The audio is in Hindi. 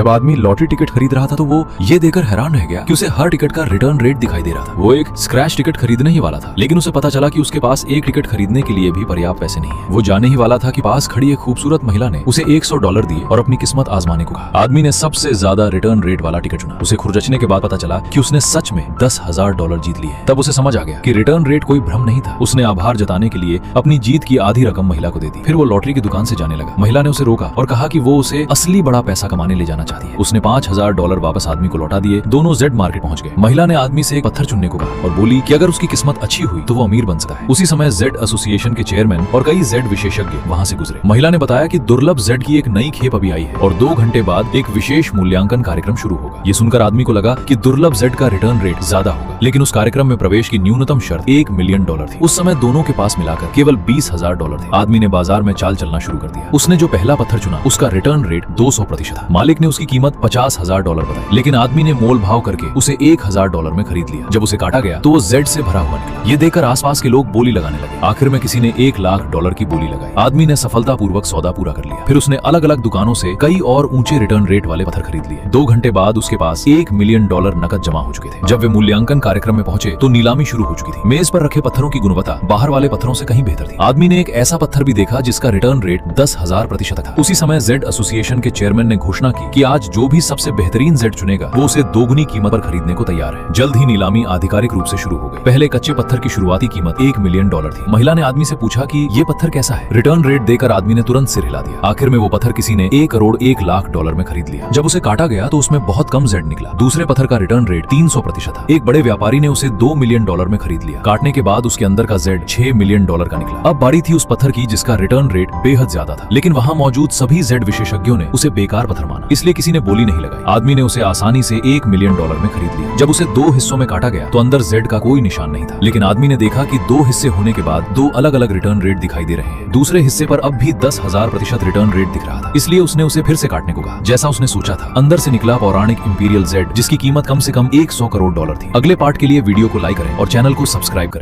जब आदमी लॉटरी टिकट खरीद रहा था तो वो ये देखकर हैरान रह गया कि उसे हर टिकट का रिटर्न रेट दिखाई दे रहा था। वो एक स्क्रैच टिकट खरीदने ही वाला था, लेकिन उसे पता चला कि उसके पास एक टिकट खरीदने के लिए भी पर्याप्त पैसे नहीं है। वो जाने ही वाला था कि पास खड़ी एक खूबसूरत महिला ने उसे $100 दिए और अपनी किस्मत आजमाने को कहा। आदमी ने सबसे ज्यादा रिटर्न रेट वाला टिकट चुना। उसे खुरचने के बाद पता चला कि उसने सच में $10,000 जीत लिए। तब उसे समझ आ गया कि रिटर्न रेट कोई भ्रम नहीं था। उसने आभार जताने के लिए अपनी जीत की आधी रकम महिला को दे दी। फिर वो लॉटरी की दुकान से जाने लगा। महिला ने उसे रोका और कहा कि वो उसे असली बड़ा पैसा कमाने ले जाना चाहती है। उसने $5,000 वापस आदमी को लौटा दिए। दोनों जेड मार्केट पहुंच गए। महिला ने आदमी से एक पत्थर चुनने को कहा और बोली कि अगर उसकी किस्मत अच्छी हुई तो वो अमीर बन सकता है। उसी समय जेड एसोसिएशन के चेयरमैन और कई जेड विशेषज्ञ वहां से गुजरे। महिला ने बताया कि दुर्लभ जेड की एक नई खेप अभी आई है और 2 घंटे बाद एक विशेष मूल्यांकन कार्यक्रम शुरू होगा। ये सुनकर आदमी को लगा कि दुर्लभ जेड का रिटर्न रेट ज्यादा होगा, लेकिन उस कार्यक्रम में प्रवेश की न्यूनतम शर्त $1 मिलियन थी। उस समय दोनों के पास मिलाकर केवल $20,000 थे। आदमी ने बाजार में चाल चलना शुरू कर दिया। उसने जो पहला पत्थर चुना उसका रिटर्न रेट 200% था। मालिक ने उसकी कीमत $50,000 बताई, लेकिन आदमी ने मोल भाव करके उसे $1,000 में खरीद लिया। जब उसे काटा गया तो वो जेड से भरा हुआ निकला। ये देखकर आसपास के लोग बोली लगाने लगे। आखिर में किसी ने $1,00,000 की बोली लगाई। आदमी ने सफलतापूर्वक सौदा पूरा कर लिया। फिर उसने अलग अलग दुकानों से कई और ऊंचे रिटर्न रेट वाले पत्थर खरीद लिए। 2 घंटे बाद उसके पास $1 मिलियन नकद जमा हो चुके थे। जब वे मूल्यांकन कार्यक्रम में पहुंचे तो नीलामी शुरू हो चुकी थी। मेज पर रखे पत्थरों की गुणवत्ता बाहर वाले पत्थरों से कहीं बेहतर थी। आदमी ने एक ऐसा पत्थर भी देखा जिसका रिटर्न रेट 10,000% था। उसी समय जेड एसोसिएशन के चेयरमैन ने घोषणा की कि आज जो भी सबसे बेहतरीन जेड चुनेगा वो उसे दोगुनी कीमत पर खरीदने को तैयार है। जल्द ही नीलामी आधिकारिक रूप से शुरू हो गई। पहले कच्चे पत्थर की शुरुआती कीमत $1 मिलियन थी। महिला ने आदमी से पूछा कि ये पत्थर कैसा है। रिटर्न रेट देकर आदमी ने तुरंत सिर हिला दिया। आखिर में वो पत्थर किसी ने $1,01,00,000 में खरीद लिया। जब उसे काटा गया तो उसमें बहुत कम जेड निकला। दूसरे पत्थर का रिटर्न रेट 300% था। एक बड़े व्यापारी ने उसे $2 मिलियन में खरीद लिया। काटने के बाद उसके अंदर का जेड $6 मिलियन का निकला। अब बारी थी उस पत्थर की जिसका रिटर्न रेट बेहद ज्यादा था, लेकिन वहाँ मौजूद सभी जेड विशेषज्ञों ने उसे बेकार पत्थर माना, इसलिए किसी ने बोली नहीं लगाई। आदमी ने उसे आसानी से $1 मिलियन में खरीद लिया। जब उसे 2 हिस्सों में काटा गया तो अंदर जेड का कोई निशान नहीं था, लेकिन आदमी ने देखा कि 2 हिस्से होने के बाद 2 अलग अलग रिटर्न रेट दिखाई दे रहे हैं। दूसरे हिस्से पर अब भी 10,000% रिटर्न रेट दिख रहा था, इसलिए उसने उसे फिर से काटने को कहा। जैसा उसने सोचा था, अंदर से निकला पौराणिक इंपीरियल जेड जिसकी कीमत कम से कम $100 करोड़ थी। अगले पार्ट के लिए वीडियो को लाइक करें और चैनल को सब्सक्राइब करें।